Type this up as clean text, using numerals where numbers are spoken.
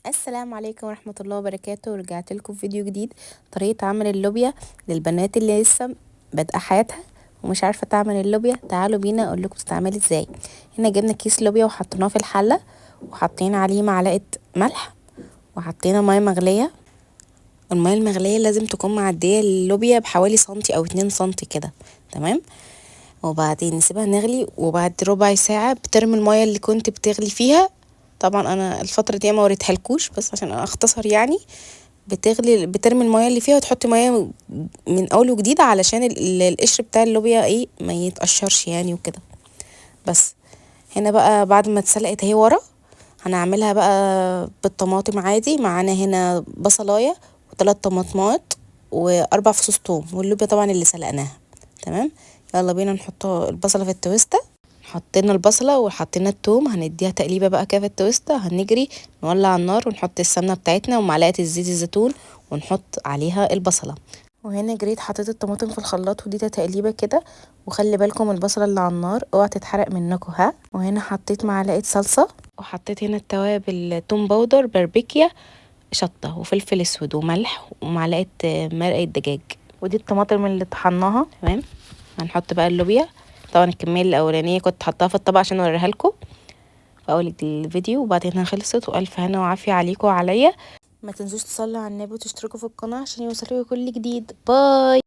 السلام عليكم ورحمة الله وبركاته. رجعت لكم فيديو جديد، طريقة عمل اللوبيا للبنات اللي لسه بادئه حياتها ومش عارفة تعمل اللوبيا. تعالوا بينا اقول لكم تتعمل ازاي. هنا جبنا كيس لوبيا وحطيناه في الحلة وحطينا عليه معلقة ملح وحطينا مية مغلية. المية المغلية لازم تكون معدية اللوبيا بحوالي سنتي او 2 سنتي كده، تمام. وبعدين نسيبها نغلي، وبعد ربع ساعة بترمي المية اللي كنت بتغلي فيها. طبعا انا الفتره دي ما وريتهالكوش بس عشان اختصر يعني. بترمي الميه اللي فيها وتحطي ميه من اول وجديد علشان القشر بتاع اللوبيا ايه ما يتقشرش يعني وكده. بس هنا بقى بعد ما اتسلقت اهي ورا، هنعملها بقى بالطماطم عادي. معانا هنا بصلايه وثلاث طماطمات واربع فصوص توم واللوبيا طبعا اللي سلقناها، تمام. يلا بينا نحط البصله في التويسته. حطينا البصلة وحطينا التوم، هنديها تقليبة بقى كده في التويستة. هنجري نولع النار ونحط السمنة بتاعتنا ومعلقة الزيت الزيتون ونحط عليها البصلة. وهنا جريت حطيت الطماطم في الخلاط وديتها تقليبة كده. وخلي بالكم البصلة اللي على النار اوعى تتحرق منكم ها. وهنا حطيت معلقة صلصة، وحطيت هنا التوابل توم باودر باربيكيا شطة وفلفل اسود وملح ومعلقة مرقة دجاج. ودي الطماطم اللي طحناها، تمام. هنحط بقى اللوبيا. طبعا الكميه الاولانيه كنت حطاها في الطبق عشان اوريها لكم في اول الفيديو، وبعدين خلصت. والف هنا وعافيه عليكم وعليا. ما تنسوش تصلوا على النبي وتشتركوا في القناه عشان يوصلكوا كل جديد. باي.